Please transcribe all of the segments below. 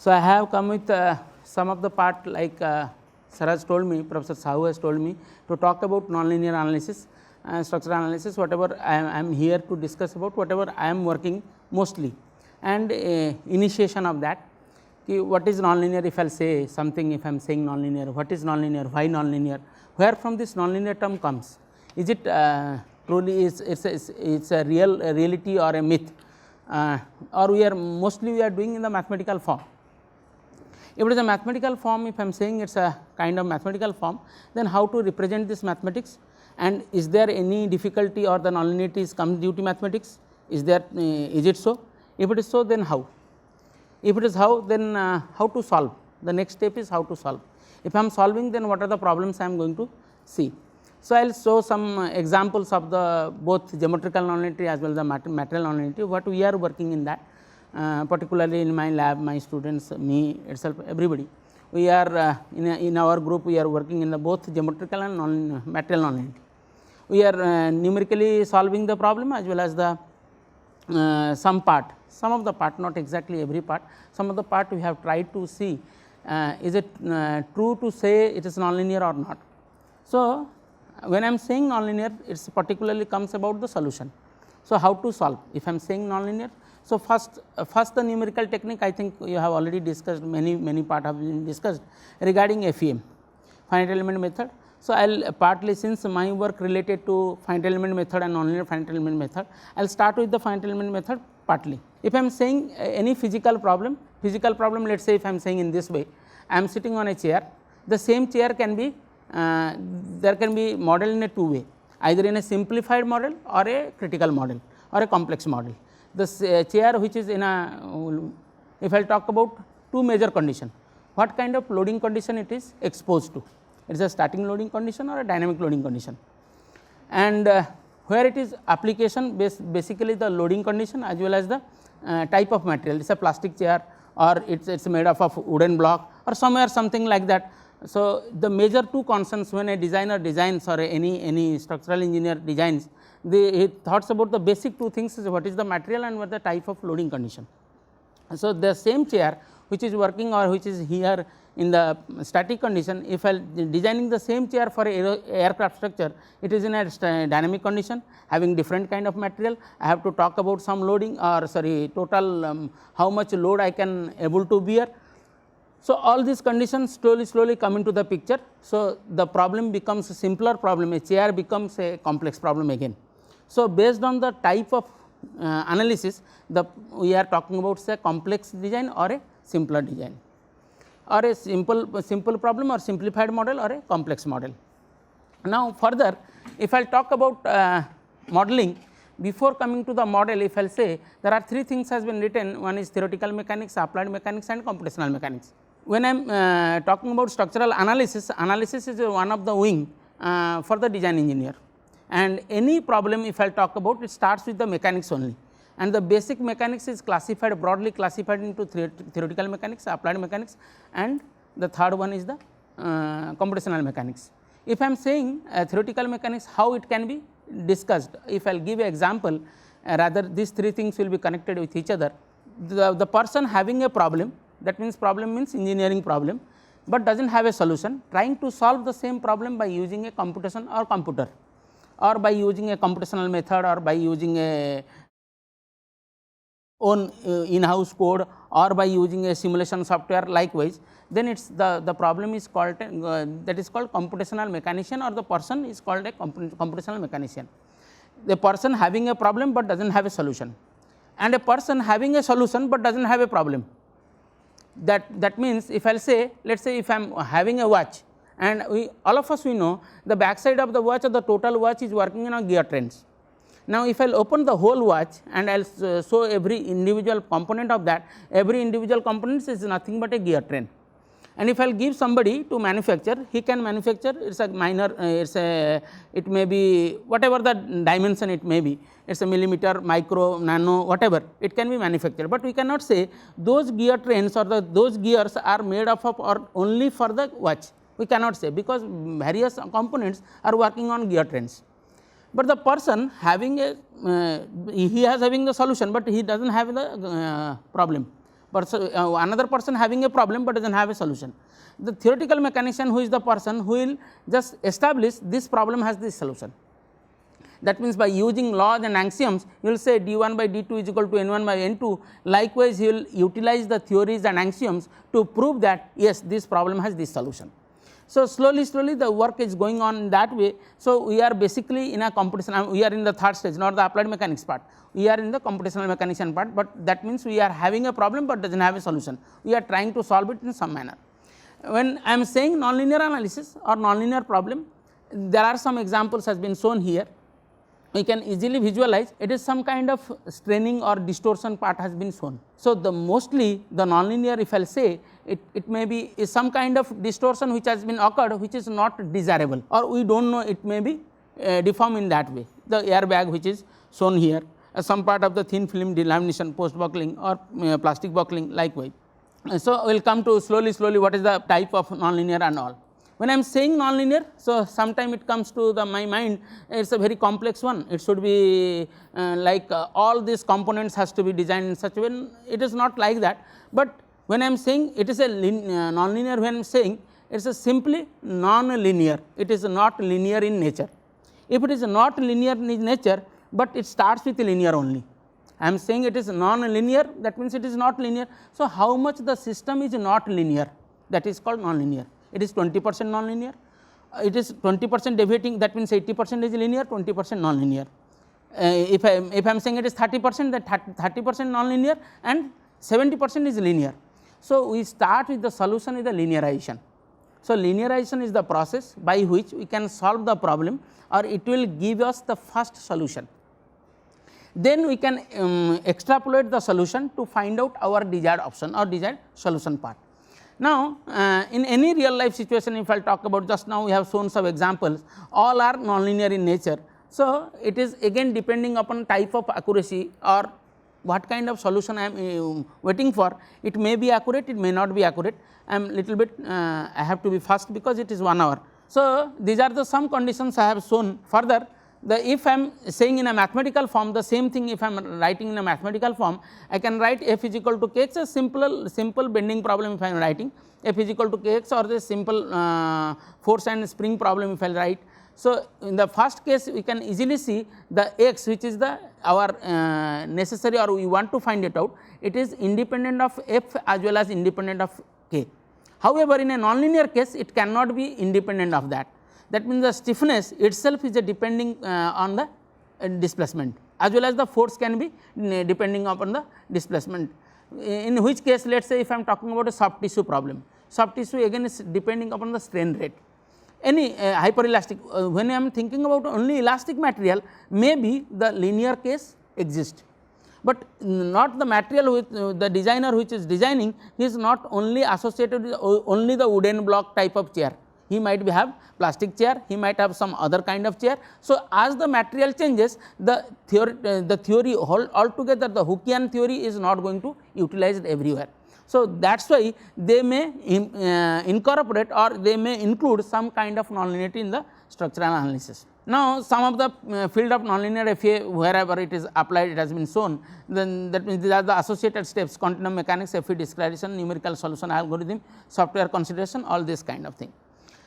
So, I have come with some of the part like Saraj told me, Professor Sahu has told me to talk about nonlinear analysis and structural analysis, whatever I am here to discuss about, whatever I am working mostly, and initiation of that. What is nonlinear? If I will say something, if I am saying nonlinear, what is nonlinear, why nonlinear, where from this nonlinear term comes, is it truly it's a reality or a myth, or we are mostly we are doing in the mathematical form. If it is a mathematical form, if I am saying it is a kind of mathematical form, then how to represent this mathematics, and is there any difficulty or the nonlinearity is come due to mathematics, is there is it so? If it is so, then how? If it is how, then how to solve? The next step is how to solve. If I am solving, then what are the problems I am going to see? So, I will show some examples of the both geometrical nonlinearity as well as the material nonlinearity, what we are working in that. Particularly in my lab, my students, me itself, everybody, we are in our group, we are working in the both geometrical and material nonlinearity. We are numerically solving the problem as well as the some of the part, not exactly every part, some of the part we have tried to see is it true to say it is nonlinear or not. So, when I am saying nonlinear, it particularly comes about the solution. So, how to solve if I am saying nonlinear. So, first the numerical technique, I think you have already discussed, many part have been discussed regarding FEM, finite element method. So, I will partly, since my work related to finite element method and nonlinear finite element method, I will start with the finite element method partly. If I am saying any physical problem, let us say if I am saying in this way, I am sitting on a chair, the same chair can be there can be model in a two way, either in a simplified model or a critical model or a complex model. The chair which is in a, if I will talk about two major condition, what kind of loading condition it is exposed to, it is a static loading condition or a dynamic loading condition, and where it is application basically the loading condition as well as the type of material, it is a plastic chair or it is made of wooden block or somewhere something like that. So, the major two concerns when a designer designs or any structural engineer designs, he thoughts about the basic two things is what is the material and what the type of loading condition. So, the same chair which is working or which is here in the static condition, if I am designing the same chair for a aircraft structure, it is in a dynamic condition having different kind of material. I have to talk about some loading or total how much load I can able to bear. So, all these conditions slowly come into the picture. So, the problem becomes a simpler problem, a chair becomes a complex problem again. So, based on the type of analysis, we are talking about say complex design or a simpler design, or a simple problem or simplified model or a complex model. Now, further if I will talk about modeling, before coming to the model, if I will say there are three things has been written, one is theoretical mechanics, applied mechanics and computational mechanics. When I am talking about structural analysis, analysis is one of the wing for the design engineer, and any problem if I will talk about, it starts with the mechanics only, and the basic mechanics is classified, broadly classified into theoretical mechanics, applied mechanics, and the third one is the computational mechanics. If I am saying theoretical mechanics, how it can be discussed, if I will give an example, rather these three things will be connected with each other. The person having a problem, that means problem means engineering problem, but does not have a solution, trying to solve the same problem by using a computation or computer, or by using a computational method, or by using a own in-house code, or by using a simulation software likewise, then it is the problem is called that is called computational mechanician, or the person is called a computational mechanician. The person having a problem but does not have a solution, and a person having a solution but does not have a problem. That means if I will say, let us say if I am having a watch, and all of us we know the back side of the watch or the total watch is working on gear trains. Now, if I will open the whole watch and I will show every individual component of that, every individual component is nothing but a gear train. And if I will give somebody to manufacture, he can manufacture, it is a minor, it may be whatever the dimension it may be, it is a millimeter, micro, nano, whatever, it can be manufactured. But we cannot say those gear trains or those gears are made of or only for the watch, we cannot say, because various components are working on gear trains. But the person having a, he has having the solution, but he does not have the problem. another person having a problem, but does not have a solution. The theoretical mechanician who is the person who will just establish this problem has this solution. That means, by using laws and axioms, you will say d1 by d2 is equal to n1 by n2. Likewise, he will utilize the theories and axioms to prove that yes, this problem has this solution. So, slowly the work is going on in that way. So, we are basically in a computational, we are in the third stage, not the applied mechanics part. We are in the computational mechanician part, but that means we are having a problem, but does not have a solution. We are trying to solve it in some manner. When I am saying nonlinear analysis or nonlinear problem, there are some examples has been shown here. We can easily visualize it is some kind of straining or distortion part has been shown. So, the mostly the nonlinear, if I will say it may be is some kind of distortion which has been occurred, which is not desirable, or we do not know, it may be deformed in that way. The airbag which is shown here, some part of the thin film delamination, post buckling or plastic buckling likewise. So, we will come to slowly what is the type of nonlinear and all. When I am saying nonlinear, so sometime it comes to my mind, it is a very complex one. It should be all these components has to be designed in such a way. It is not like that, but when I am saying it is a nonlinear, when I am saying it is a simply non-linear, it is not linear in nature. If it is not linear in nature, but it starts with linear only. I am saying it is non-linear, that means it is not linear. So, how much the system is not linear, that is called non-linear. It is 20% non-linear, it is 20% deviating, that means 80% is linear, 20% non-linear. If I am saying it is 30%, that 30% non-linear and 70% is linear. So, we start with the solution with the linearization. So, linearization is the process by which we can solve the problem, or it will give us the first solution. Then we can extrapolate the solution to find out our desired option or desired solution part. Now, in any real life situation, if I will talk about, just now we have shown some examples, all are nonlinear in nature. So, it is again depending upon type of accuracy or what kind of solution I am waiting for. It may be accurate, it may not be accurate. I am little bit I have to be fast because it is 1 hour. So, these are the some conditions I have shown. Further, if I am saying in a mathematical form, the same thing if I am writing in a mathematical form, I can write f is equal to kx, a simple bending problem if I am writing, f is equal to kx, or the simple force and spring problem if I will write. So, in the first case we can easily see the x, which is the our necessary, or we want to find it out, it is independent of f as well as independent of k. However, in a nonlinear case it cannot be independent of that. That means, the stiffness itself is depending on the displacement, as well as the force can be depending upon the displacement. In which case, let us say if I am talking about a soft tissue problem, soft tissue again is depending upon the strain rate. Any hyperelastic, when I am thinking about only elastic material, maybe the linear case exists, but not the material with the designer which is designing, he is not only associated with only the wooden block type of chair. He might have plastic chair, he might have some other kind of chair. So, as the material changes, the theory altogether, the Hookean theory is not going to utilized everywhere. So, that is why they may incorporate or they may include some kind of nonlinearity in the structural analysis. Now, some of the field of nonlinear FA, wherever it is applied, it has been shown, then that means these are the associated steps: continuum mechanics, FE discretization, numerical solution algorithm, software consideration, all this kind of thing.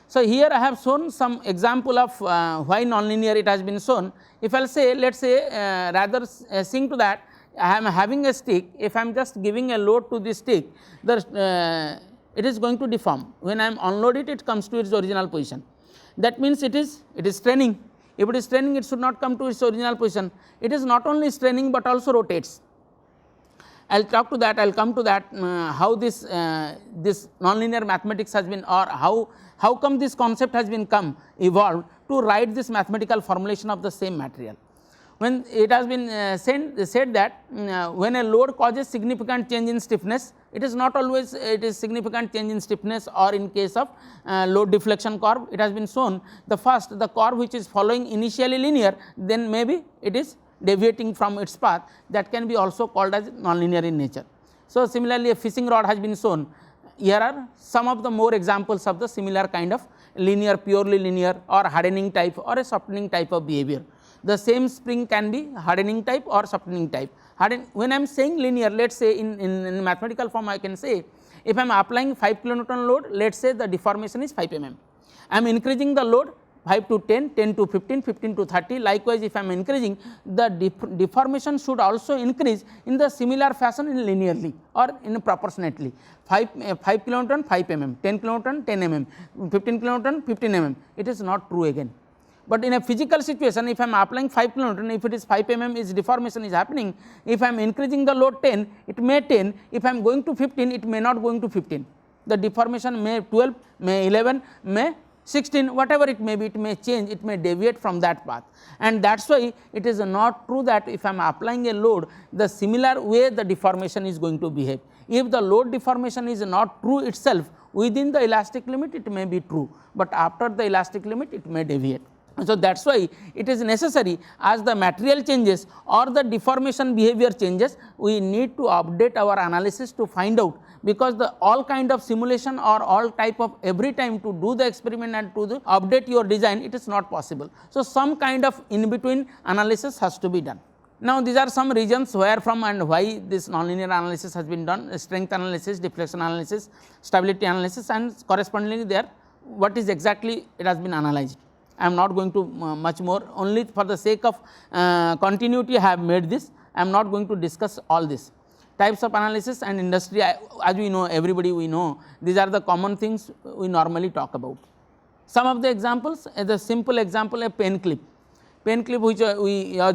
So, here I have shown some example of why nonlinear it has been shown. If I will say, let us say rather seeing to that, I am having a stick, if I am just giving a load to this stick, it is going to deform. When I am unload it comes to its original position. That means it is straining. If it is straining, it should not come to its original position. It is not only straining, but also rotates. I will talk to that, I will come to that, how this nonlinear mathematics has been, or how come this concept has been evolved to write this mathematical formulation of the same material. When it has been said that when a load causes significant change in stiffness, it is not always it is significant change in stiffness, or in case of load deflection curve, it has been shown the curve which is following initially linear, then maybe it is deviating from its path, that can be also called as nonlinear in nature. So, similarly, a fishing rod has been shown. Here are some of the more examples of the similar kind of linear, purely linear, or hardening type or a softening type of behavior. The same spring can be hardening type or softening type. When I am saying linear, let us say in mathematical form I can say, if I am applying 5 kilonewton load, let us say the deformation is 5 mm. I am increasing the load 5 to 10, 10 to 15, 15 to 30. Likewise, if I am increasing, the deformation should also increase in the similar fashion in linearly or in proportionately. 5 kilonewton 5 mm, 10 kilonewton 10 mm, 15 kilonewton 15 mm. It is not true again. But in a physical situation, if I am applying 5 kilonewton, if it is 5 mm is deformation is happening, if I am increasing the load 10, it may 10, if I am going to 15, it may not going to 15. The deformation may 12, may 11, may 16, whatever it may be, it may change, it may deviate from that path. And that is why it is not true that if I am applying a load, the similar way the deformation is going to behave. If the load deformation is not true itself, within the elastic limit it may be true, but after the elastic limit it may deviate. So, that is why it is necessary, as the material changes or the deformation behavior changes, we need to update our analysis to find out, because the all kind of simulation or all type of every time to do the experiment and to update your design, it is not possible. So, some kind of in between analysis has to be done. Now, these are some reasons where from and why this nonlinear analysis has been done: strength analysis, deflection analysis, stability analysis, and correspondingly there what is exactly it has been analyzed. I am not going to much more, only for the sake of continuity I have made this. I am not going to discuss all this. Types of analysis and industry, as we know, everybody we know, these are the common things we normally talk about. Some of the examples, as a simple example, a pen clip. Pen clip which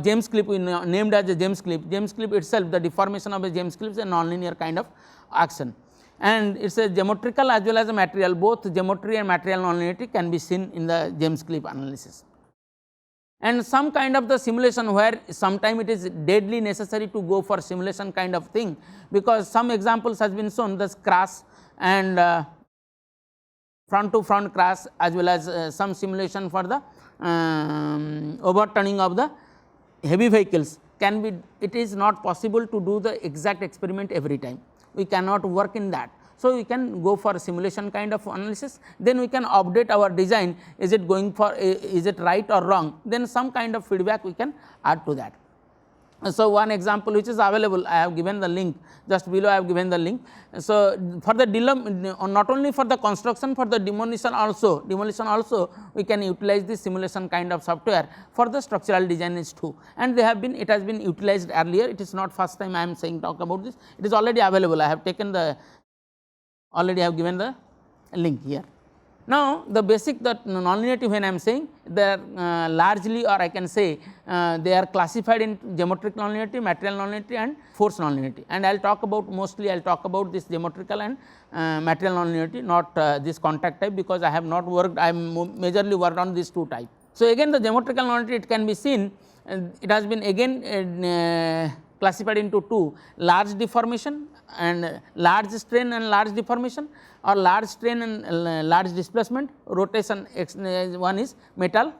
James clip we named as a James clip. James clip itself, the deformation of a James clip is a nonlinear kind of action, and it is a geometrical as well as a material, both geometry and material nonlinearity can be seen in the James clip analysis. And some kind of the simulation where sometime it is deadly necessary to go for simulation kind of thing, because some examples has been shown, the crash and front to front crash, as well as some simulation for the overturning of the heavy vehicles can be, it is not possible to do the exact experiment every time. We cannot work in that. So, we can go for a simulation kind of analysis, then we can update our design, is it going for, is it right or wrong, then some kind of feedback we can add to that. So, one example which is available, I have given the link, just below I have given the link. So, for the not only for the construction, for the demolition also we can utilize this simulation kind of software for the structural designs too, and they have been, it has been utilized earlier, it is not first time I am saying talk about this, it is already available. I have taken the, already have given the link here. Now, the basic that nonlinearity, when I am saying, they are largely, or I can say they are classified in geometric nonlinearity, material nonlinearity and force nonlinearity, and I will talk about, mostly I will talk about this geometrical and material nonlinearity, not this contact type, because I have not worked, I am majorly worked on these two types. So, again the geometrical nonlinearity, it can be seen, it has been again classified into two: large deformation and large strain and large deformation, or large strain and large displacement. Rotation, one is metal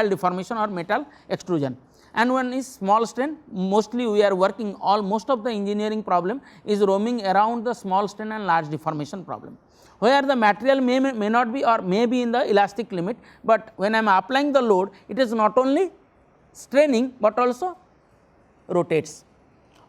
deformation or metal extrusion, and one is small strain. Mostly we are working, most of the engineering problem is roaming around the small strain and large deformation problem, where the material may not be or may be in the elastic limit, but when I am applying the load, it is not only straining but also rotates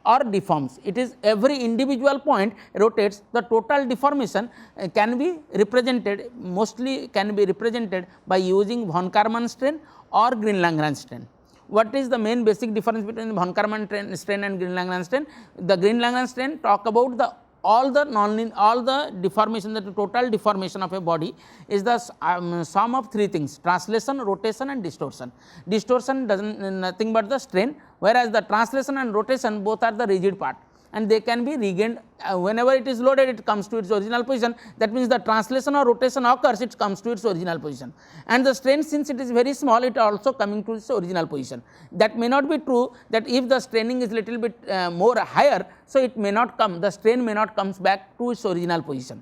or deforms. It is every individual point rotates. The total deformation can be represented, mostly can be represented by using von Karman strain or Green-Lagrange strain. What is the main basic difference between von Karman strain and Green-Lagrange strain? The Green-Lagrange strain talk about the all the deformation, the total deformation of a body is the sum of three things: translation, rotation and distortion. Distortion doesn't nothing but the strain, whereas the translation and rotation both are the rigid part, and they can be regained whenever it is loaded, it comes to its original position. That means the translation or rotation occurs, it comes to its original position, and the strain, since it is very small, it also coming to its original position. That may not be true, that if the straining is little bit more higher, so it may not come, the strain may not comes back to its original position.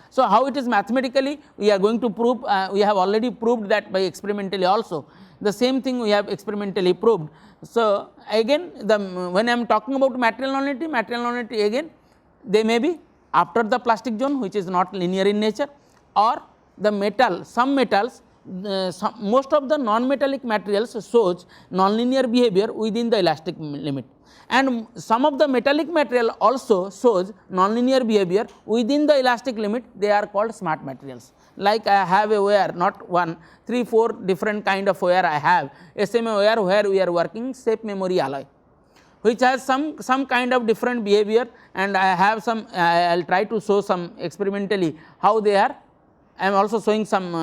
So, how it is mathematically, we are going to prove, we have already proved that by experimentally also. The same thing we have experimentally proved. So, again when I am talking about material nonlinearity again, they may be after the plastic zone, which is not linear in nature, or the metal, some metals most of the non-metallic materials shows nonlinear behavior within the elastic limit, and some of the metallic material also shows nonlinear behavior within the elastic limit. They are called smart materials. Like I have a wire, not one, 3, 4 different kind of wire I have. SMA wire where we are working shape memory alloy, which has some kind of different behavior, and I have some, I will try to show some experimentally how they are. I am also showing some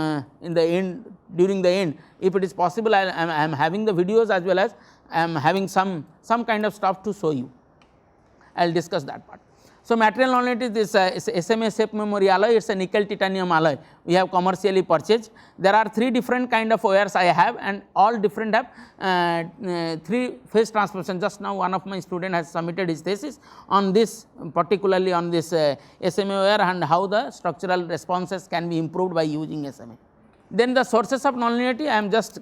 in the end, during the end, if it is possible. I am having the videos as well as I am having some kind of stuff to show you. I will discuss that part. So, material nonlinearity is this SMA shape memory alloy. It is a nickel titanium alloy we have commercially purchased. There are 3 different kind of wires I have, and all different have 3 phase transformation. Just now one of my student has submitted his thesis on this, particularly on this SMA wire, and how the structural responses can be improved by using SMA. Then the sources of nonlinearity, I am just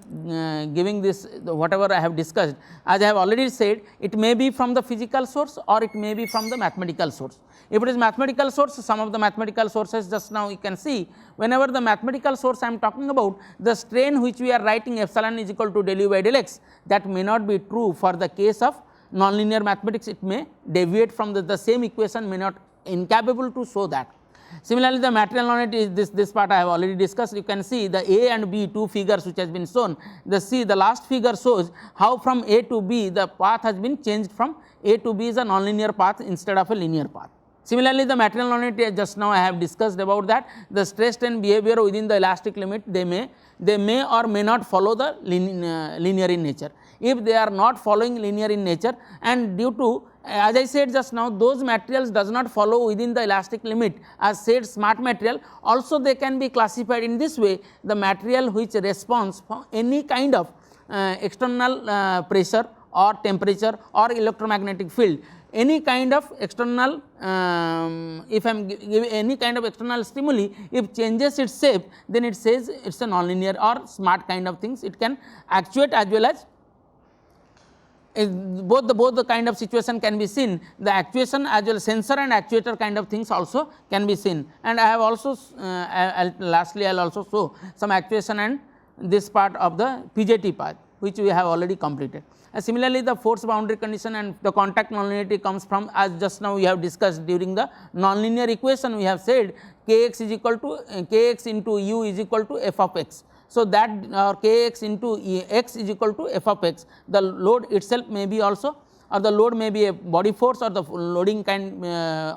giving this whatever I have discussed. As I have already said, it may be from the physical source or it may be from the mathematical source. If it is mathematical source, some of the mathematical sources just now you can see, whenever the mathematical source I am talking about, the strain which we are writing epsilon is equal to del u by del x, that may not be true for the case of nonlinear mathematics. It may deviate from the same equation, may not incapable to show that. Similarly, the material nonlinearity is this part I have already discussed. You can see the A and B 2 figures which has been shown. The last figure shows how from A to B the path has been changed from A to B is a nonlinear path instead of a linear path. Similarly, the material nonlinearity, just now I have discussed about that, the stress strain behavior within the elastic limit, they may or may not follow the linear in nature. If they are not following linear in nature, and due to, as I said just now, those materials does not follow within the elastic limit as said smart material, also they can be classified in this way: the material which responds from any kind of external pressure or temperature or electromagnetic field, any kind of external, if I am giving any kind of external stimuli, if changes its shape, then it says it is a nonlinear or smart kind of things. It can actuate as well as both the kind of situation can be seen. The actuation as well as sensor and actuator kind of things also can be seen. And I have also lastly I will also show some actuation and this part of the PJT part which we have already completed. Similarly, the force boundary condition and the contact nonlinearity comes from, as just now we have discussed during the nonlinear equation, we have said kx is equal to kx into u is equal to f of x. So, that kx into x is equal to f of x. The load itself may be also, or the load may be a body force or the loading kind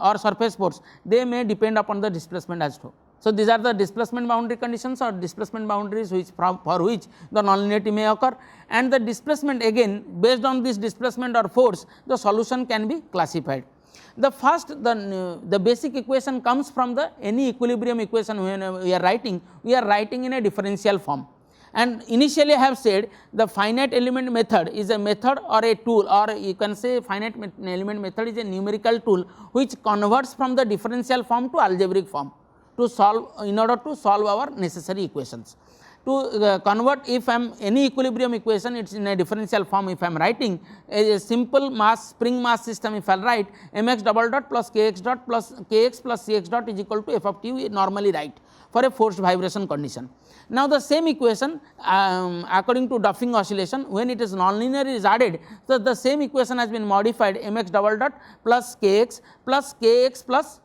or surface force, they may depend upon the displacement as well. So, these are the displacement boundary conditions or displacement boundaries which for which the nonlinearity may occur, and the displacement again based on this displacement or force the solution can be classified. The first, the basic equation comes from the any equilibrium equation when we are writing in a differential form. And initially I have said the finite element method is a method or a tool, or you can say finite element method is a numerical tool which converts from the differential form to algebraic form to solve, in order to solve our necessary equations. To convert, if I am any equilibrium equation, it is in a differential form. If I am writing a simple mass spring mass system, if I will write mx double dot plus kx dot plus kx plus cx dot is equal to f of t, we normally write for a forced vibration condition. Now, the same equation according to Duffing oscillation, when it is nonlinear is added, so the same equation has been modified mx double dot plus kx plus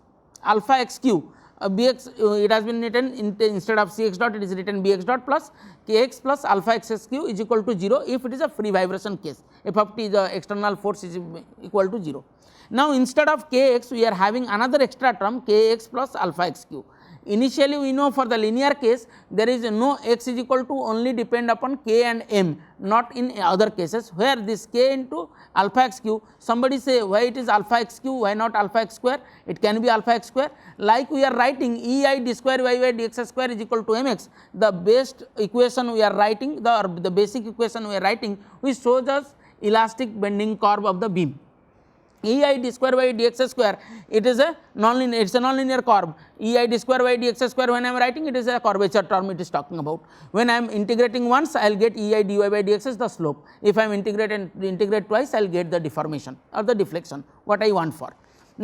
alpha x cube. Bx it has been written instead of cx dot, it is written bx dot plus kx plus alpha x cube is equal to 0 if it is a free vibration case, f of t the external force is equal to 0. Now, instead of kx we are having another extra term kx plus alpha x cube. Initially we know for the linear case there is no x is equal to only depend upon k and m, not in other cases where this k into alpha x cube, somebody say why it is alpha x cube, why not alpha x square, it can be alpha x square. Like we are writing ei d square y by dx square is equal to mx, the best equation we are writing, the basic equation we are writing which shows us elastic bending curve of the beam. ei d square by dx square, it is a nonlinear, it is a nonlinear curve. ei d square by dx square, when I am writing, it is a curvature term it is talking about. When I am integrating once, I will get ei dy by dx is the slope. If I am integrate twice, I will get the deformation or the deflection, what I want for.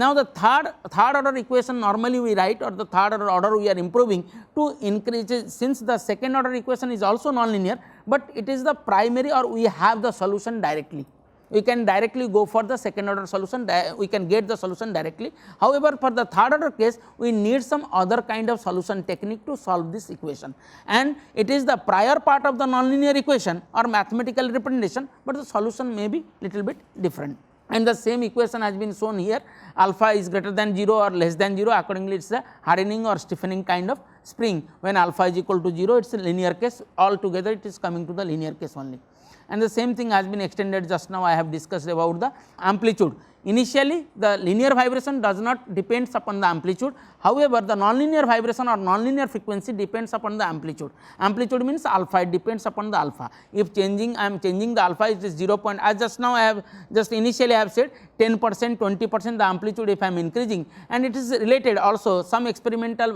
Now, the third order equation normally we write, or the third order we are improving to increase, since the second order equation is also nonlinear, but it is the primary, or we have the solution directly. We can directly go for the second order solution, we can get the solution directly. However, for the third order case, we need some other kind of solution technique to solve this equation, and it is the prior part of the nonlinear equation or mathematical representation, but the solution may be little bit different. And the same equation has been shown here, alpha is greater than 0 or less than 0, accordingly it is a hardening or stiffening kind of spring. When alpha is equal to 0, it is a linear case, altogether it is coming to the linear case only. And the same thing has been extended, just now I have discussed about the amplitude. Initially, the linear vibration does not depends upon the amplitude. However, the nonlinear vibration or nonlinear frequency depends upon the amplitude. Amplitude means alpha, it depends upon the alpha. If changing, I am changing the alpha, it is 0. As just now I have just initially I have said 10%, 20% the amplitude if I am increasing, and it is related also some experimental,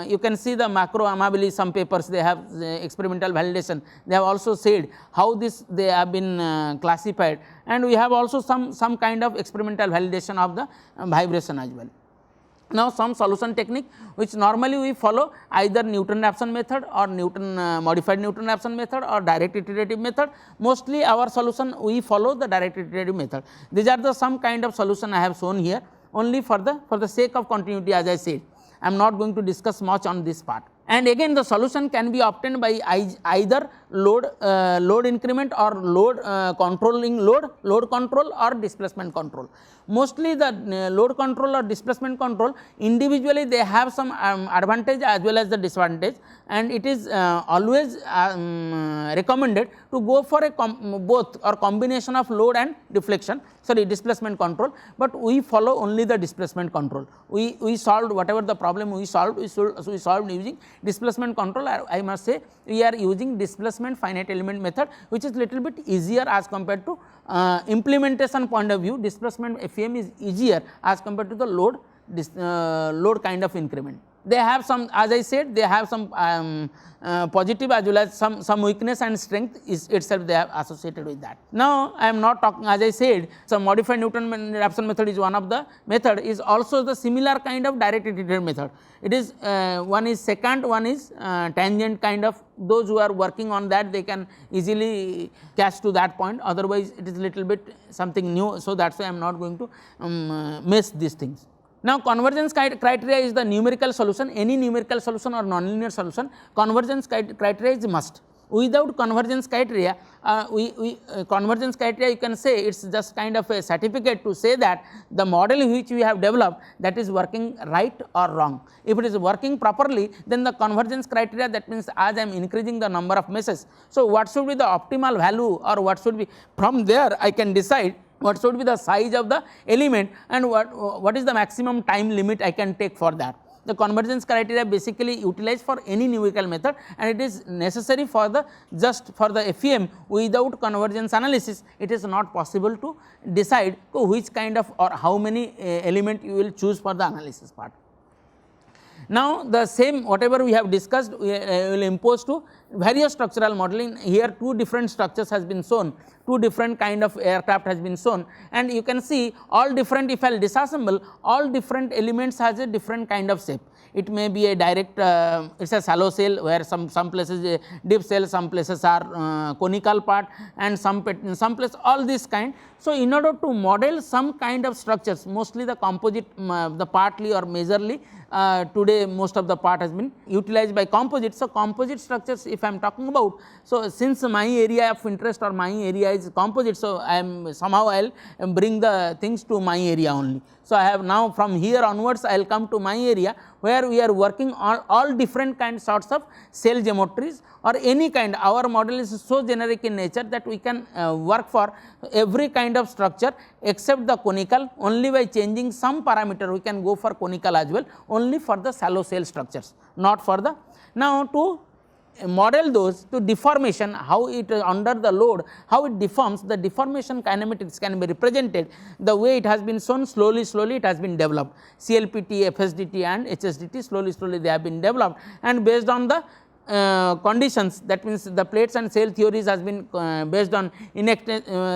you can see the macro Amabile, some papers they have experimental validation, they have also said how this they have been classified, and we have also some kind of experimental validation of the vibration as well. Now, some solution technique which normally we follow either Newton-Raphson method or modified Newton-Raphson method or direct iterative method. Mostly our solution we follow the direct iterative method. These are the some kind of solution I have shown here only for the sake of continuity, as I said. I am not going to discuss much on this part. And again the solution can be obtained by either load increment or controlling load control or displacement control. Mostly the load control or displacement control individually they have some advantage as well as the disadvantage, and it is always recommended to go for a both or combination of load and displacement control, but we follow only the displacement control. We solved whatever the problem we solved, we solved using displacement control. I must say we are using displacement finite element method, which is little bit easier as compared to implementation point of view. Displacement FEM is easier as compared to the load kind of increment. They have some, as I said, they have some positive as well as some weakness and strength is itself they have associated with that. Now, I am not talking, as I said, so modified Newton-Raphson method is one of the method, is also the similar kind of direct iterative method. It is one is secant, one is tangent kind of. Those who are working on that, they can easily catch to that point, otherwise it is little bit something new. So, that is why I am not going to miss these things. Now, convergence criteria is the numerical solution, any numerical solution or nonlinear solution, convergence criteria is must. Without convergence criteria, convergence criteria you can say it is just kind of a certificate to say that the model which we have developed, that is working right or wrong. If it is working properly, then the convergence criteria, that means as I am increasing the number of meshes. So, what should be the optimal value, or what should be, from there I can decide what should be the size of the element and what is the maximum time limit I can take for that. The convergence criteria basically utilized for any numerical method, and it is necessary for the just for the FEM. Without convergence analysis, it is not possible to decide which kind of or how many element you will choose for the analysis part. Now, the same whatever we have discussed we will impose to various structural modeling. Here two different structures has been shown, two different kind of aircraft has been shown, and you can see all different, if I will disassemble, all different elements has a different kind of shape. It may be a direct, it is a shallow shell where some places a deep shell, some places are conical part, and some place all this kind. So, in order to model some kind of structures, mostly the composite, the partly or majorly today most of the part has been utilized by composite. So, composite structures if I am talking about, so since my area of interest or my area is composite, so I am somehow I will bring the things to my area only. So, I have now from here onwards I will come to my area where we are working on all different kinds sorts of cell geometries or any kind. Our model is so generic in nature that we can work for every kind of structure except the conical. Only by changing some parameter we can go for conical as well, only for the shallow cell structures, not for the. Now, to model those to deformation, how it under the load, how it deforms, the deformation kinematics can be represented the way it has been shown. Slowly it has been developed. CLPT, FSDT and HSDT slowly they have been developed, and based on the conditions, that means the plates and shell theories has been based on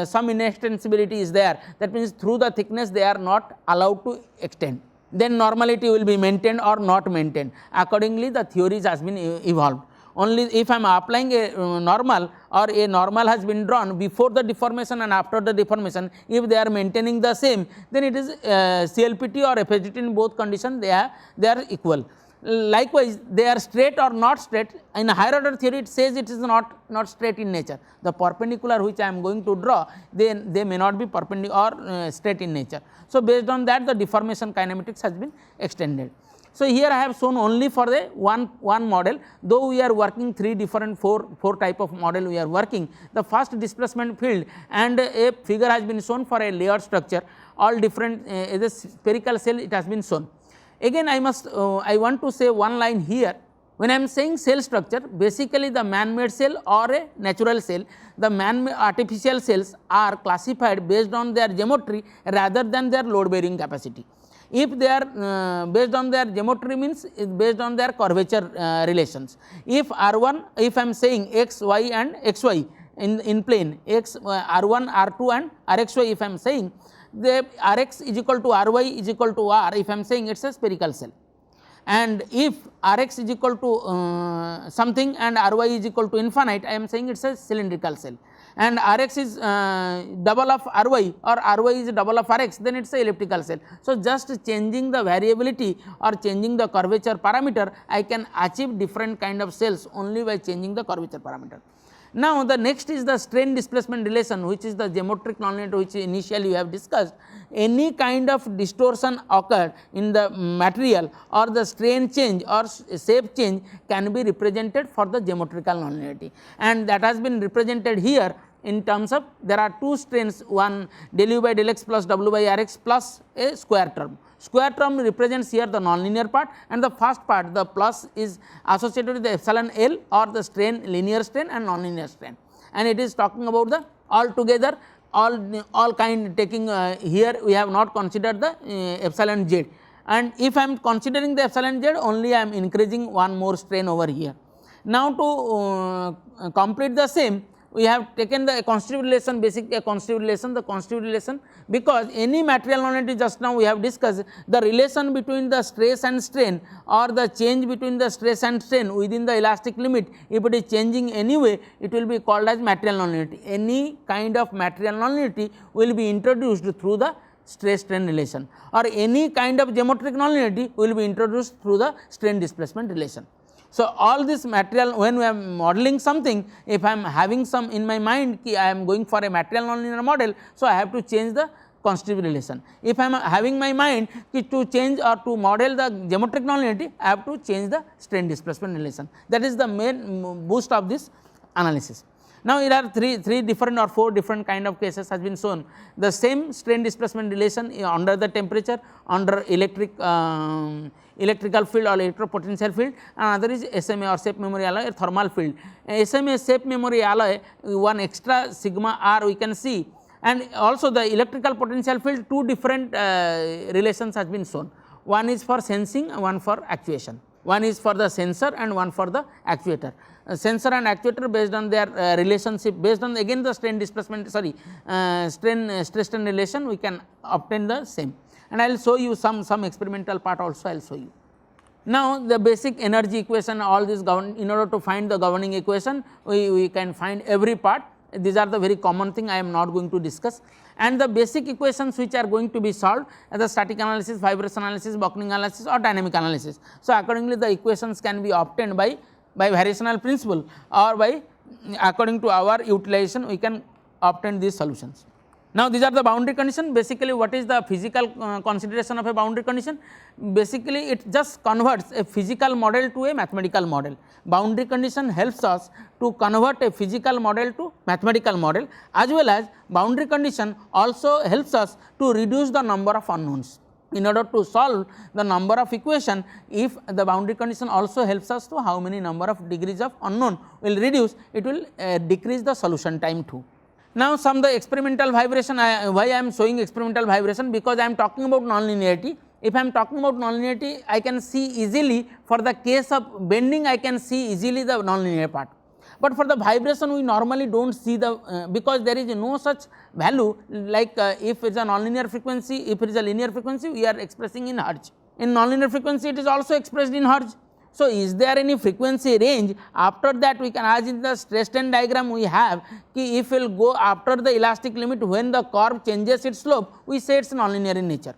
some inextensibility is there, that means through the thickness they are not allowed to extend, then normality will be maintained or not maintained. Accordingly, the theories has been evolved. Only if I am applying a normal, or a normal has been drawn before the deformation and after the deformation, if they are maintaining the same, then it is CLPT or FHDT in both conditions they are equal. Likewise, they are straight or not straight. In higher order theory, it says it is not straight in nature. The perpendicular which I am going to draw, they may not be perpendicular or straight in nature. So, based on that, the deformation kinematics has been extended. So, here I have shown only for the one model, though we are working four type of model we are working. The first displacement field and a figure has been shown for a layered structure, all different as a spherical cell it has been shown. Again I want to say one line here. When I am saying cell structure, basically the man-made cell or a natural cell, the artificial cells are classified based on their geometry rather than their load bearing capacity. If they are based on their geometry, means based on their curvature relations. If R1, if I am saying x, y and xy in plane, x, R1, R2 and Rxy, if I am saying, the Rx is equal to Ry is equal to R, if I am saying it is a spherical cell. And if Rx is equal to something and Ry is equal to infinite, I am saying it is a cylindrical cell. And Rx is double of Ry or Ry is double of Rx, then it is a elliptical cell. So, just changing the variability or changing the curvature parameter, I can achieve different kind of cells only by changing the curvature parameter. Now, the next is the strain displacement relation, which is the geometric nonlinearity which initially we have discussed. Any kind of distortion occurred in the material or the strain change or shape change can be represented for the geometrical nonlinearity, and that has been represented here in terms of there are two strains, one del u by del x plus w by Rx plus a square term. Square term represents here the nonlinear part, and the first part, the plus, is associated with the epsilon L or the strain, linear strain and nonlinear strain, and it is talking about the altogether all kind, taking here we have not considered the epsilon z, and if I am considering the epsilon z, only I am increasing one more strain over here. Now, to complete the same, we have taken the constitutive relation, the constitutive relation, because any material nonlinearity, just now we have discussed the relation between the stress and strain or the change between the stress and strain within the elastic limit, if it is changing anyway, it will be called as material nonlinearity. Any kind of material nonlinearity will be introduced through the stress strain relation, or any kind of geometric nonlinearity will be introduced through the strain displacement relation. So, all this material, when we are modeling something, if I am having some in my mind, I am going for a material nonlinear model, so I have to change the constitutive relation. If I am having my mind to change or to model the geometric nonlinearity, I have to change the strain displacement relation. That is the main boost of this analysis. Now, here are three different or four different kind of cases has been shown. The same strain displacement relation under the temperature, under electrical field or electropotential field, and another is SMA or shape memory alloy or thermal field. SMA shape memory alloy, one extra sigma r we can see, and also the electrical potential field, two different relations has been shown. One is for sensing, one for actuation. One is for the sensor and one for the actuator. Sensor and actuator, based on their relationship, based on again the strain displacement, stress strain relation, we can obtain the same, and I will show you some experimental part also I will show you. Now, the basic energy equation, all this in order to find the governing equation, we can find every part. These are the very common thing I am not going to discuss, and the basic equations which are going to be solved as the static analysis, vibration analysis, Bochning analysis or dynamic analysis. So, accordingly the equations can be obtained by variational principle, or by according to our utilization we can obtain these solutions. Now, these are the boundary condition. Basically, what is the physical consideration of a boundary condition? Basically, it just converts a physical model to a mathematical model. Boundary condition helps us to convert a physical model to mathematical model, as well as boundary condition also helps us to reduce the number of unknowns. In order to solve the number of equation, if the boundary condition also helps us to how many number of degrees of unknown will reduce, it will decrease the solution time too. Now, the experimental vibration, why I am showing experimental vibration, because I am talking about nonlinearity. if I am talking about nonlinearity, I can see easily for the case of bending, I can see easily the nonlinear part. But for the vibration, we normally do not see the because there is no such value like if it is a nonlinear frequency, if it is a linear frequency, we are expressing in hertz. In nonlinear frequency, it is also expressed in hertz. So, is there any frequency range? After that, we can, as in the stress strain diagram we have, ki if we will go after the elastic limit, when the curve changes its slope, we say it is nonlinear in nature.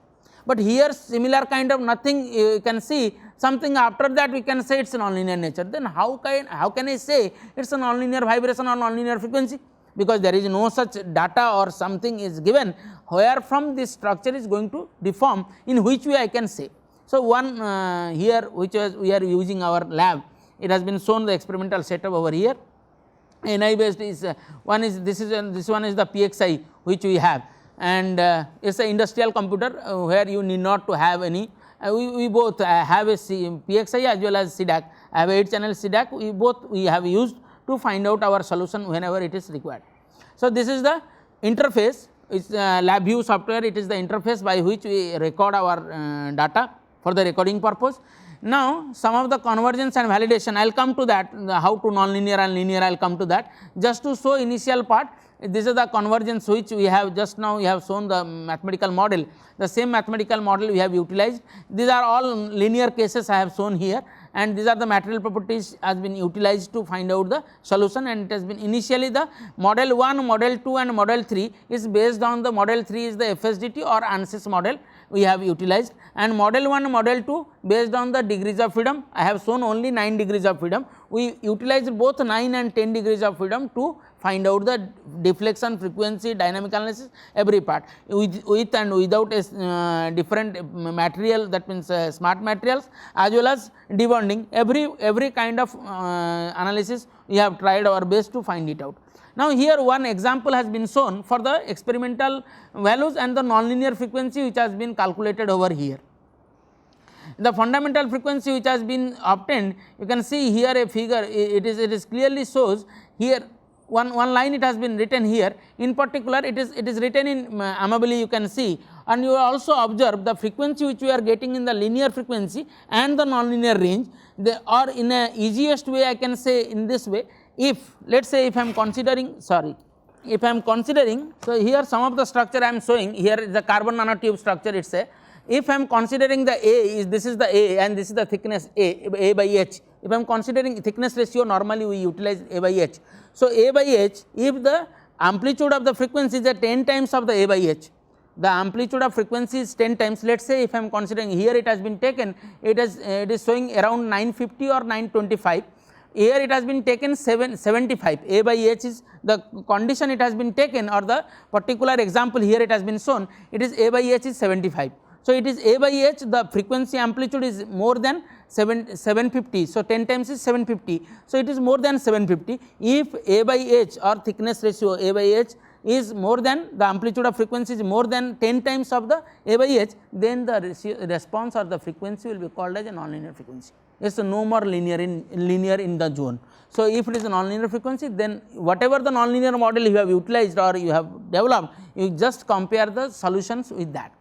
But here similar kind of nothing you can see, something after that we can say it is nonlinear nature. Then how can I say it is a nonlinear vibration or nonlinear frequency? Because there is no such data or something is given where from this structure is going to deform, in which way I can say. So, one here which we are using our lab, it has been shown the experimental setup over here. NI based is one is this one is the PXI which we have, and it is an industrial computer where you need not to have any. We both have a PXI as well as CDAC. I have 8 channel CDAC. We have used to find out our solution whenever it is required. So, this is the interface. It's LabVIEW software. It is the interface by which we record our data for the recording purpose. Now, some of the convergence and validation, I will come to that, how to nonlinear and linear, I will come to that. Just to show initial part, this is the convergence which we have just now, we have shown the mathematical model. The same mathematical model we have utilized. These are all linear cases I have shown here, and these are the material properties has been utilized to find out the solution, and it has been initially the model 1, model 2 and model 3 is based on the model 3 is the FSDT or ANSYS model we have utilized, and model 1, model 2 based on the degrees of freedom. I have shown only 9 degrees of freedom. We utilized both 9 and 10 degrees of freedom to find out the deflection, frequency, dynamic analysis, every part with and without a different material, that means smart materials as well as debonding, every kind of analysis we have tried our best to find it out. Now, here one example has been shown for the experimental values and the nonlinear frequency which has been calculated over here. The fundamental frequency which has been obtained, you can see here a figure, it is clearly shows here one line it has been written here. In particular, it is written in Amabile, you can see, and you also observe the frequency which we are getting in the linear frequency and the nonlinear range. They are in a easiest way, I can say in this way. If let us say if I am considering, so here some of the structure I am showing, here is the carbon nanotube structure, it is a, if I am considering the A this is the A and this is the thickness A by H. If I am considering thickness ratio, normally we utilize A by H. So, A by H, if the amplitude of the frequency is 10 times of the A by H, the amplitude of frequency is 10 times. Let us say if I am considering here it has been taken, it is showing around 950 or 925. Here it has been taken 775, A by H is the condition it has been taken, or the particular example here it has been shown, it is A by H is 75. So, it is A by H, the frequency amplitude is more than 750. So, 10 times is 750. So, it is more than 750. If A by H or thickness ratio A by H is more than the amplitude of frequency is more than 10 times of the A by H, then the response or the frequency will be called as a nonlinear frequency. It is no more linear in the zone. So, if it is a nonlinear frequency, then whatever the nonlinear model you have utilized or you have developed, you just compare the solutions with that.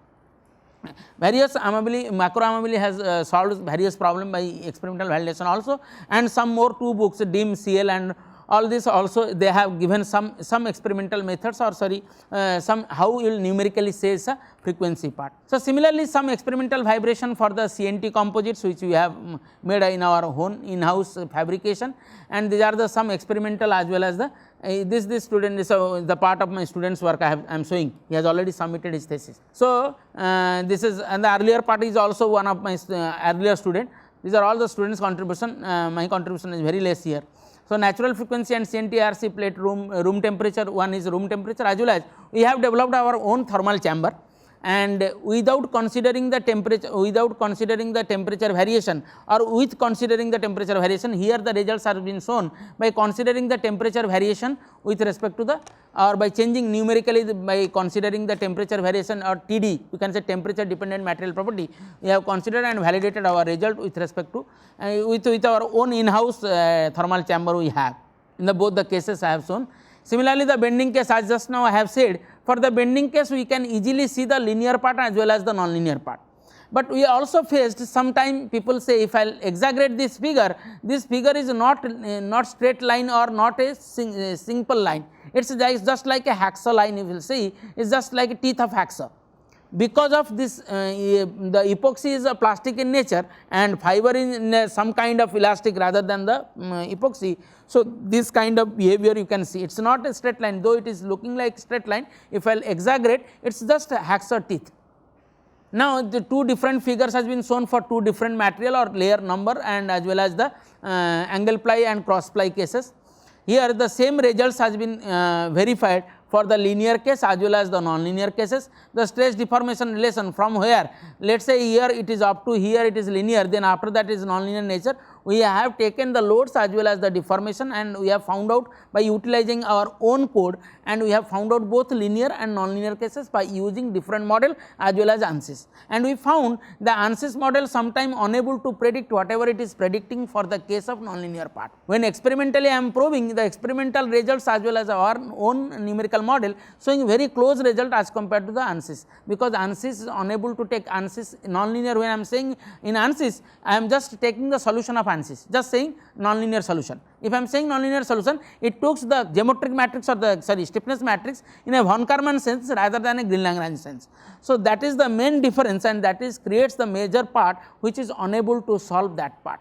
Various macro Amabile has solved various problems by experimental validation also, and some more 2 books, DIM, CL and all this also they have given some experimental methods, or sorry some how you will numerically say a frequency part. So, similarly some experimental vibration for the CNT composites which we have made in our own in-house fabrication, and these are the some experimental as well as the this student is the part of my student's work I am showing. He has already submitted his thesis. So, this is, and the earlier part is also one of my earlier student. These are all the students' contribution. My contribution is very less here. So, natural frequency and CNT-RC plate room temperature, one is room temperature, as well as we have developed our own thermal chamber, and without considering the temperature variation, or with considering the temperature variation, here the results are been shown by considering the temperature variation with respect to the, or by changing numerically by considering the temperature variation, or TD, you can say temperature dependent material property. We have considered and validated our result with respect to with our own in-house thermal chamber we have. In both the cases I have shown. Similarly, the bending case, as just now I have said, for the bending case we can easily see the linear part as well as the non-linear part. But we also faced sometime people say if I will exaggerate this figure is not straight line or not a simple line, it is just like a hacksaw line. You will see it is just like a teeth of hacksaw. Because of this the epoxy is a plastic in nature and fiber in some kind of elastic rather than the epoxy. So, this kind of behavior you can see, it is not a straight line, though it is looking like straight line. If I will exaggerate, it is just a hacksaw teeth. Now, the two different figures has been shown for two different material or layer number and as well as the angle ply and cross ply cases. Here the same results has been verified for the linear case as well as the non-linear cases. The stress deformation relation from where, let us say here it is up to here it is linear, then after that is non-linear nature. We have taken the loads as well as the deformation and we have found out by utilizing our own code, and we have found out both linear and non-linear cases by using different model as well as ANSYS. And we found the ANSYS model sometime unable to predict whatever it is predicting for the case of non-linear part. When experimentally I am probing the experimental results as well as our own numerical model showing very close result as compared to the ANSYS, because ANSYS is unable to take ANSYS non-linear. When I am saying in ANSYS, I am just taking the solution of ANSYS, just saying non-linear solution. If I am saying non-linear solution, it takes the geometric matrix or the stiffness matrix in a von Karman sense rather than a Green-Lagrange sense. So, that is the main difference, and that is creates the major part which is unable to solve that part.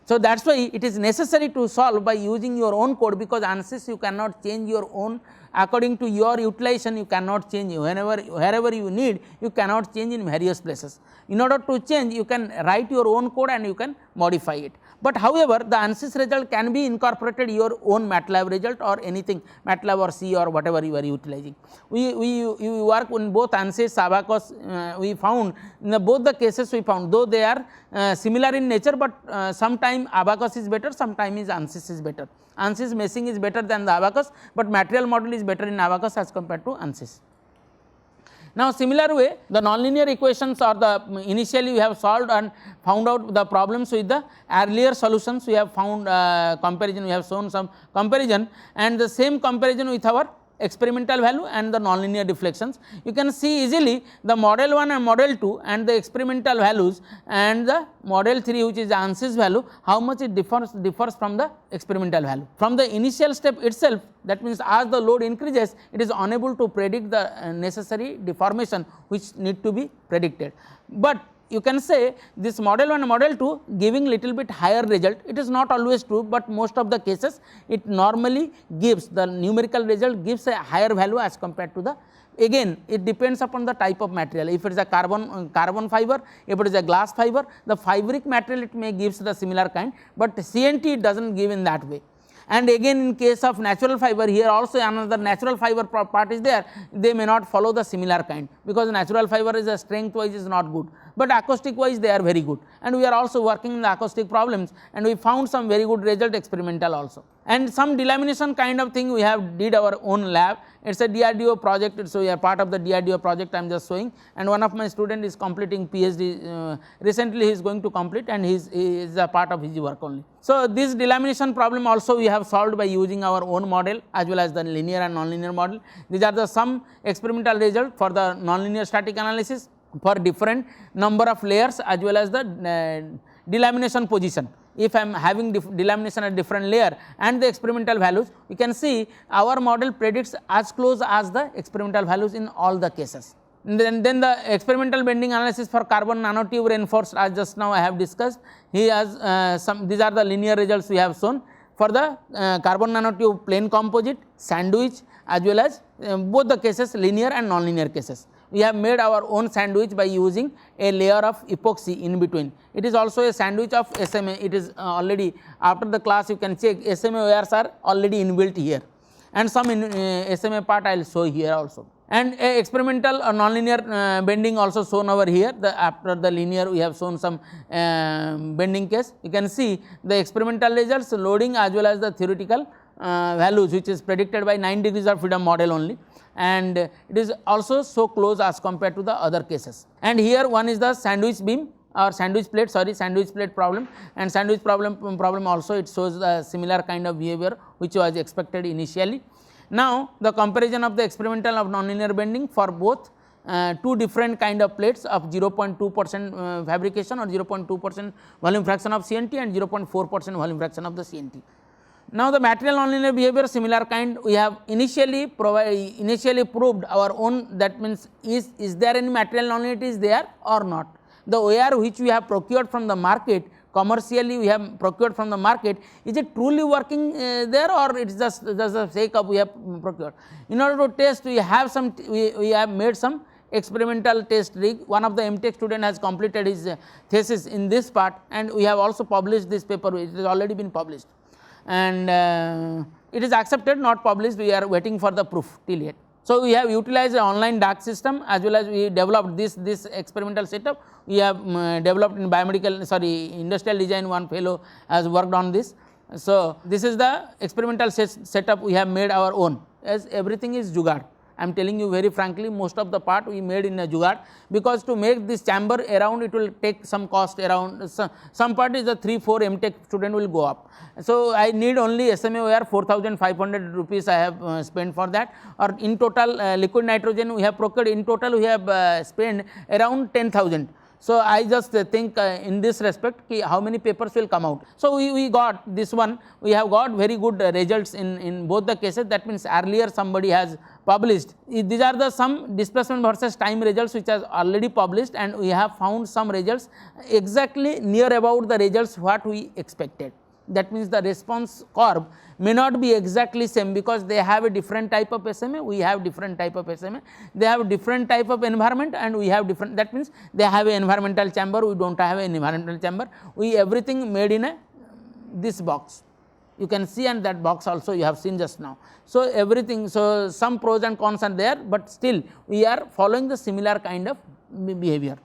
So, that is why it is necessary to solve by using your own code, because ANSYS you cannot change your own according to your utilization, you cannot change wherever you need, you cannot change in various places. In order to change, you can write your own code and you can modify it. But however, the ANSYS result can be incorporated your own MATLAB result or anything, MATLAB or C or whatever you are utilizing. We work in both ANSYS, Abaqus, we found in both the cases we found, though they are similar in nature, but sometime Abaqus is better, sometime is ANSYS is better. ANSYS meshing is better than the Abaqus, but material model is better in Abaqus as compared to ANSYS. Now, similar way the nonlinear equations or the initially we have solved and found out the problems with the earlier solutions. We have found comparison, we have shown some comparison, and the same comparison with our experimental value and the nonlinear deflections. You can see easily the model 1 and model 2 and the experimental values and the model 3 which is the ANSYS value, how much it differs from the experimental value. From the initial step itself, that means as the load increases, it is unable to predict the necessary deformation which need to be predicted. But you can say this model 1 and model 2 giving little bit higher result. It is not always true, but most of the cases it normally gives the numerical result gives a higher value as compared to the, again it depends upon the type of material. If it is a carbon fiber, if it is a glass fiber, the fibric material it may gives the similar kind, but CNT it does not give in that way. And again in case of natural fiber, here also another natural fiber part is there, they may not follow the similar kind, because natural fiber is a strength wise is not good, but acoustic wise they are very good, and we are also working in the acoustic problems and we found some very good result experimental also. And some delamination kind of thing we have did our own lab, it is a DRDO project, so we are part of the DRDO project I am just showing, and one of my student is completing PhD, recently he is going to complete and he is a part of his work only. So, this delamination problem also we have solved by using our own model as well as the linear and nonlinear model. These are the some experimental result for the nonlinear static analysis for different number of layers as well as the delamination position. If I am having delamination at different layer and the experimental values, you can see our model predicts as close as the experimental values in all the cases. Then the experimental bending analysis for carbon nanotube reinforced, as just now I have discussed, he has these are the linear results we have shown for the carbon nanotube plane composite, sandwich as well as both the cases linear and nonlinear cases. We have made our own sandwich by using a layer of epoxy in between. It is also a sandwich of SMA, it is already after the class you can check SMA wires are already inbuilt here, and some SMA part I will show here also. And experimental nonlinear bending also shown over here, after the linear we have shown some bending case. You can see the experimental results loading as well as the theoretical values which is predicted by 9 degrees of freedom model only, and it is also so close as compared to the other cases. And here one is the sandwich beam or sandwich plate problem, and sandwich problem also it shows the similar kind of behavior which was expected initially. Now, the comparison of the experimental of nonlinear bending for both two different kind of plates of 0.2% fabrication or 0.2% volume fraction of CNT and 0.4% volume fraction of the CNT. Now, the material nonlinear behavior similar kind we have initially proved our own, that means is there any material nonlinearity is there or not. The OAR which we have procured from the market, commercially we have procured from the market, is it truly working there or it is just the sake of we have procured. In order to test, we have made some experimental test rig. One of the MTech student has completed his thesis in this part, and we have also published this paper, it has already been published, and it is accepted, not published, we are waiting for the proof till yet. So, we have utilized an online DAC system, as well as we developed this experimental setup. We have developed in industrial design, one fellow has worked on this. So, this is the experimental setup we have made our own, as everything is jugaad. I am telling you very frankly, most of the part we made in a jugaad, because to make this chamber around it will take some cost around, some part is the 3-4 MTech student will go up. So, I need only SMA OAR 4,500 rupees I have spent for that, or in total liquid nitrogen we have procured, in total we have spent around 10,000. So, I just think in this respect how many papers will come out. So, we got this one, we have got very good results in both the cases, that means earlier somebody has published. These are the some displacement versus time results which has already published, and we have found some results exactly near about the results what we expected. That means the response curve may not be exactly same, because they have a different type of SMA, we have different type of SMA, they have different type of environment and we have different, that means they have an environmental chamber, we do not have an environmental chamber, we everything made in this box. You can see, and that box also you have seen just now. So, everything, so some pros and cons are there, but still we are following the similar kind of behavior.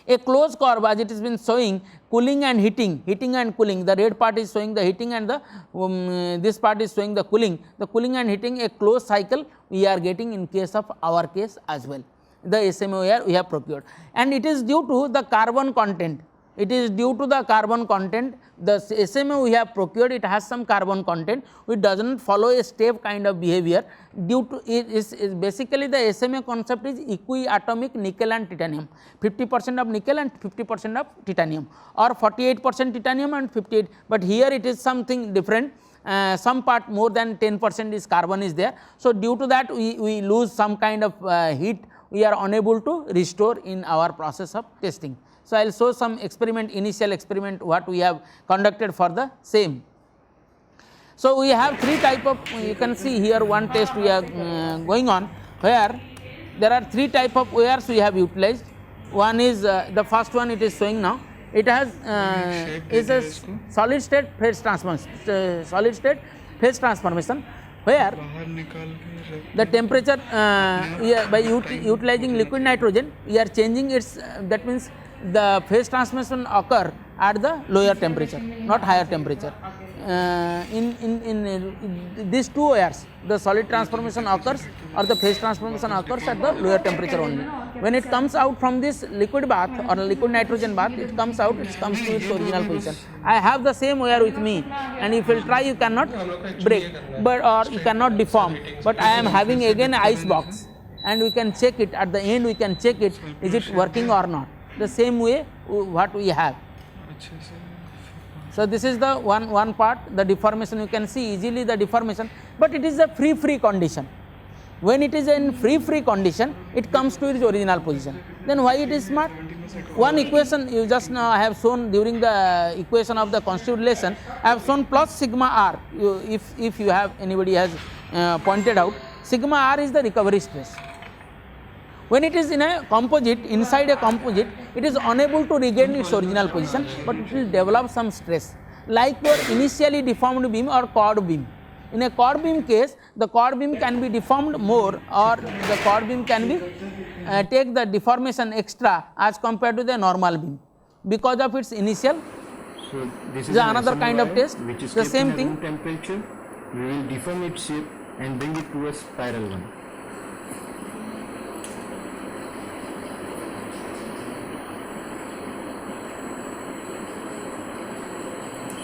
A closed curve, as it has been showing cooling and heating and cooling, the red part is showing the heating and the this part is showing the cooling and heating, a closed cycle we are getting in case of our case as well, the SMA OAR we have procured, and it is due to the carbon content. It is due to the carbon content, the SMA we have procured, it has some carbon content which does not follow a step kind of behavior, due to it is basically the SMA concept is equiatomic nickel and titanium, 50% of nickel and 50% of titanium, or 48% titanium and 58, but here it is something different. Some part more than 10% is carbon is there. So, due to that we lose some kind of heat, we are unable to restore in our process of testing. So, I will show some initial experiment what we have conducted for the same. So, we have three type of, you can see here one test we are going on, where there are three type of OARs we have utilized. One is the first one it is showing now, it has is a solid state phase transformation, where the temperature by utilizing liquid nitrogen we are changing its, that means the phase transformation occur at the lower temperature, not higher temperature. In these two OARs, the solid transformation occurs or the phase transformation occurs at the lower temperature only. When it comes out from this liquid bath or liquid nitrogen bath, it comes out, it comes to its original position. I have the same OAR with me, and if you will try, you cannot break, but or you cannot deform, but I am having again ice box, and we can check it at the end, we can check it, is it working or not, the same way what we have. So, this is the one part, the deformation, you can see easily the deformation, but it is a free condition. When it is in free condition, it comes to its original position. Then why it is smart? One equation you just now I have shown during the equation of the constitutive relation, I have shown plus sigma r. If you have, anybody has pointed out, sigma r is the recovery stress. When it is in a composite, inside a composite, it is unable to regain its original position, but it will develop some stress, like your initially deformed beam or chord beam. In a chord beam case, the chord beam can be deformed more, or the chord beam can be take the deformation extra as compared to the normal beam because of its initial. So, this is another kind of test, which is the same thing. Room temperature, we will deform its shape and bring it to a spiral one.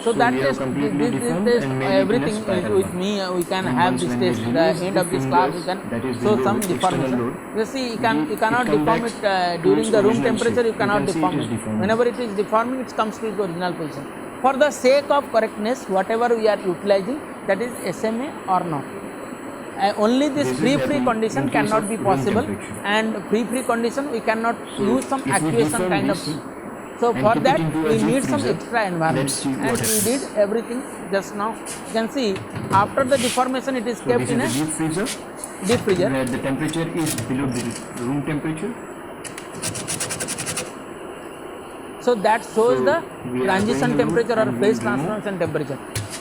So, that we have test, completely this deformed test, and made it in a everything spiral with one. me, we can And have once this when test. we The release end the of this class, we fingers, can that is the show load, some external deformation. load, You see, you it cannot come deform back it to during its the room original temperature. shape. You cannot can see deform it is it. deformed. Whenever it is deforming, it comes to its original position. For the sake of correctness, whatever we are utilizing, that is SMA or not. Only this This is free happening condition in case cannot of be room possible, temperature. and free condition we cannot So, use some if we actuation deform kind of this thing. So, and for keep it that into a we deep need some freezer, extra environment, let's see what and we happens. did everything just now. You can see after the deformation it is So, kept this in is a the deep freezer deep freezer. where the temperature is below the room temperature. So, that shows So, the we are transition applying the load temperature or and phase we'll remove, transformation temperature.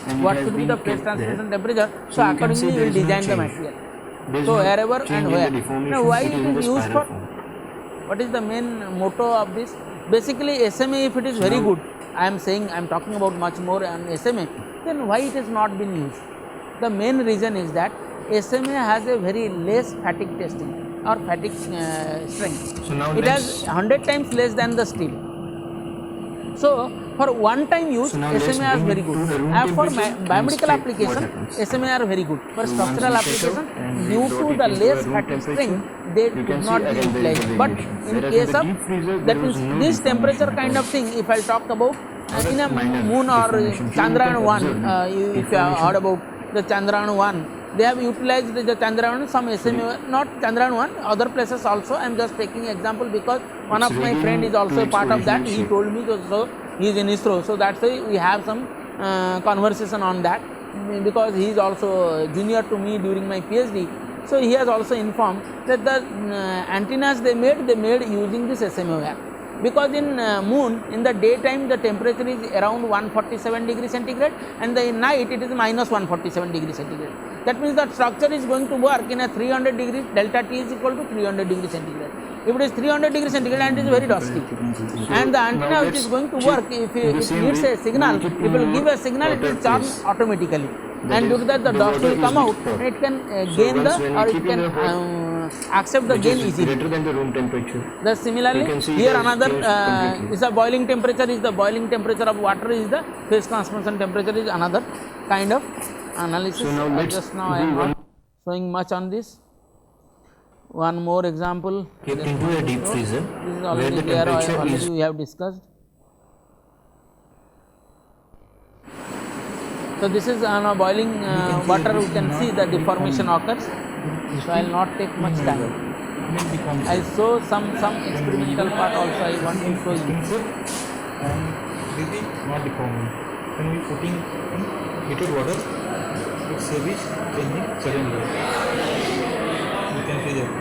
and What it has should be been the phase kept transformation there. temperature? So, So, you can see accordingly we there will is no design the change. material. There is So, no wherever change and in where. the deformation. Now, why It it is in is the used spiral for? form. What is the main motto of this? Basically, SMA, if it is very now- good, I am saying, I am talking about much more on SMA, then why it has not been used? The main reason is that SMA has a very less fatigue testing or fatigue strength. So now It has 100 times less than the steel. So, for one time use, So now let's SMA are bring very it good. to the room And for temperature and biomedical check application, what happens. SMA are very good. For So once structural we application, take out and we due brought to it the into less a room fatigue temperature, strength, they you could can see not be again there is a utilized. But variation. in Whereas case in the of, deep freezer, that there means was no this temperature deformation at kind all. of thing, if I talk about in a Minor moon or deformation. Here you Chandrayaan can 1, observe the if you have deformation. heard about the Chandrayaan 1, they have utilized the Chandrayaan, some SMA, not Chandrayaan 1, other places also. I am just taking example because one It's of my reading friend is to also a its part of that. original He shape. told me, so he is in ISRO. So, that is why we have some conversation on that, because he is also junior to me during my PhD. So, he has also informed that the antennas they made using this SMA wire. Because in moon, in the daytime the temperature is around 147 degrees centigrade, and in night it is minus 147 degrees centigrade. That means that structure is going to work in a 300 degrees, delta T is equal to 300 degrees centigrade. If it is 300 degrees centigrade and it is very dusty, and the antenna which is going to work, if it needs a signal, it will give a signal, it will charge automatically, and due to that the dust will come out, and it can gain the, or it can accept the gain easily. Greater than the room temperature. Thus, similarly, You can see here it has another changed completely. is the boiling temperature, is the boiling temperature of water, is the phase transformation temperature, is another kind of analysis. So now let's Just now I do am one- not showing much on this. One more example. Kept Just into want a to deep show. freezer This is where already the there, temperature already is we have discussed. So, this is on a boiling water, we can see the deformation occurs. So, I will not take much time. I will show some experimental part also I want to show you. And this is not deforming. When we putting in heated water, it saves changing suddenly. You can see that.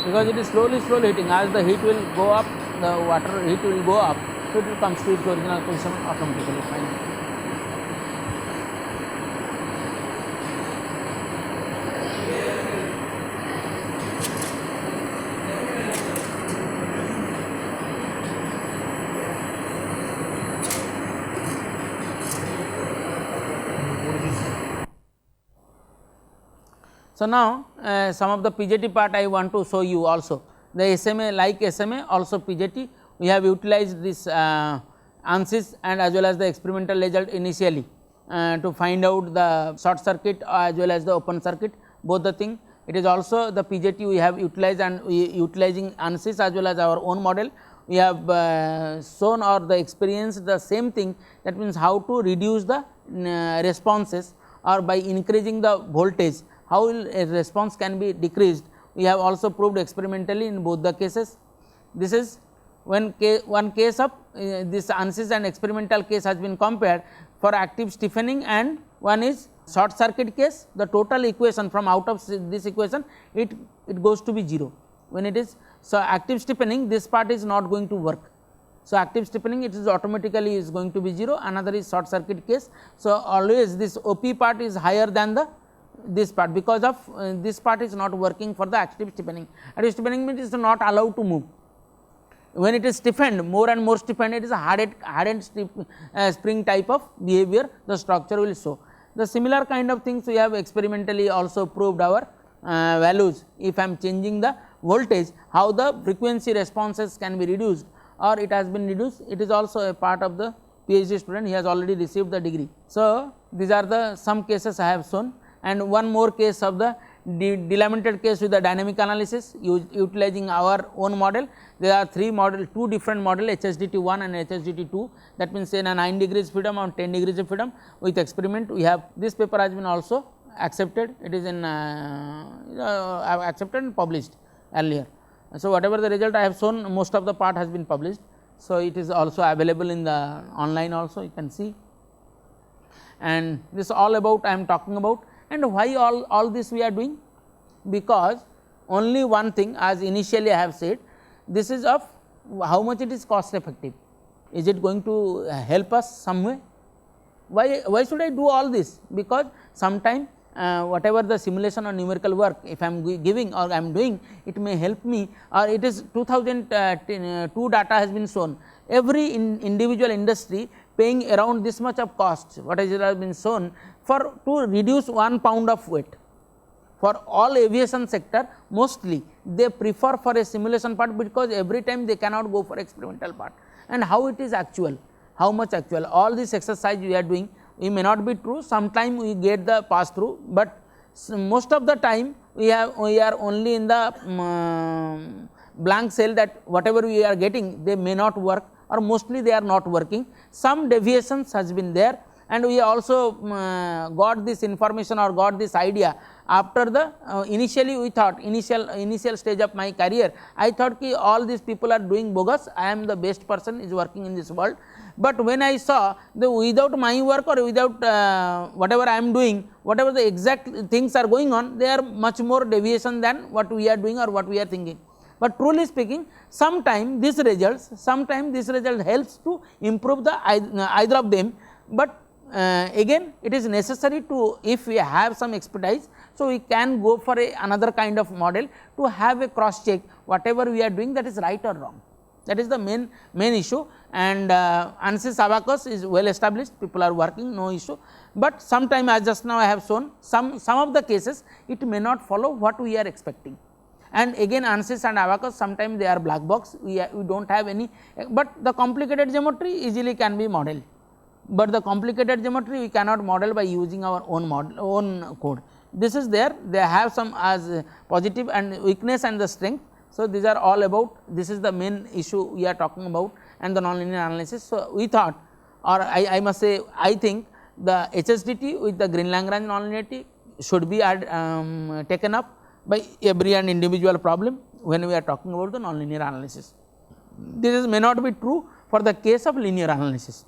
Because it is slowly heating. As the heat will go up, the water heat will go up, so it will come to its original position automatically. Finally. So, now some of the PJT part I want to show you also. The SMA, like SMA, also PJT, we have utilized this ANSYS and as well as the experimental result initially to find out the short circuit as well as the open circuit, both the thing. It is also the PJT we have utilized, and we utilizing ANSYS as well as our own model. We have shown or the experience the same thing, that means how to reduce the responses, or by increasing the voltage, how a response can be decreased. We have also proved experimentally in both the cases. This is when one case of this ANSYS and experimental case has been compared for active stiffening, and one is short circuit case. The total equation from out of this equation, it goes to be 0 when it is. So, active stiffening, this part is not going to work. So, active stiffening, it is automatically is going to be 0, another is short circuit case. So, always this OP part is higher than the this part, because of this part is not working for the active stiffening. Active stiffening means it is not allowed to move. When it is stiffened, more and more stiffened, it is a hardened spring type of behavior, the structure will show. The similar kind of things we have experimentally also proved our values, if I am changing the voltage, how the frequency responses can be reduced or it has been reduced. It is also a part of the PhD student, he has already received the degree. So, these are the some cases I have shown, and one more case of the delimited case with the dynamic analysis utilizing our own model. There are two different model, HSDT1 and HSDT2, that means in a 9 degrees freedom or 10 degrees of freedom with experiment. We have this paper has been also accepted, it is in accepted and published earlier. So, whatever the result I have shown, most of the part has been published. So, it is also available in the online also, you can see, and this all about I am talking about. And why all this we are doing? Because only one thing, as initially I have said, this is of how much it is cost effective. Is it going to help us some way? Why should I do all this? Because sometime whatever the simulation or numerical work, if I am giving or I am doing, it may help me, or it is 2002 data has been shown. Every individual industry paying around this much of cost, what has been shown for to reduce 1 pound of weight. For all aviation sector, mostly they prefer for a simulation part, because every time they cannot go for experimental part. And how it is actual, how much actual, all this exercise we are doing, we may not be true, sometime we get the pass through, but most of the time we are only in the blank cell, that whatever we are getting they may not work, or mostly they are not working. Some deviations has been there, and we also got this information or got this idea after the initially we thought, initial stage of my career, I thought ki all these people are doing bogus, I am the best person is working in this world. But when I saw the without my work or without whatever I am doing, whatever the exact things are going on, they are much more deviation than what we are doing or what we are thinking. But truly speaking, sometimes this result helps to improve the either of them, but again it is necessary to, if we have some expertise, so we can go for another kind of model to have a cross check whatever we are doing, that is right or wrong. That is the main issue, and ANSYS Abacus is well established, people are working, no issue, but sometime as just now I have shown some of the cases it may not follow what we are expecting. And again ANSYS and Abacus, sometimes they are black box, we do not have any, but the complicated geometry easily can be modeled, but the complicated geometry we cannot model by using our own code. This is there, they have some as positive and weakness and the strength. So, these are all about, this is the main issue we are talking about, and the nonlinear analysis. So, we thought, or I must say, I think the HSDT with the Green-Lagrange nonlinearity should be taken up by every and individual problem when we are talking about the nonlinear analysis. This may not be true for the case of linear analysis.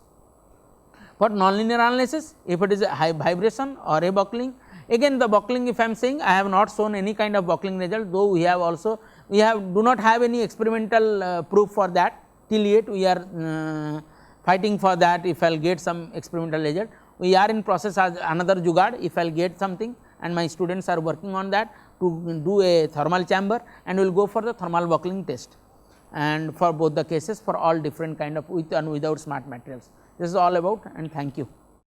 For nonlinear analysis, if it is a high vibration or a buckling, again the buckling, if I am saying, I have not shown any kind of buckling result, though we have also, do not have any experimental proof for that, till yet we are fighting for that. If I will get some experimental result, we are in process as another jugaad, if I will get something, and my students are working on that to do a thermal chamber, and we will go for the thermal buckling test, and for both the cases, for all different kind of with and without smart materials. This is all about, and thank you.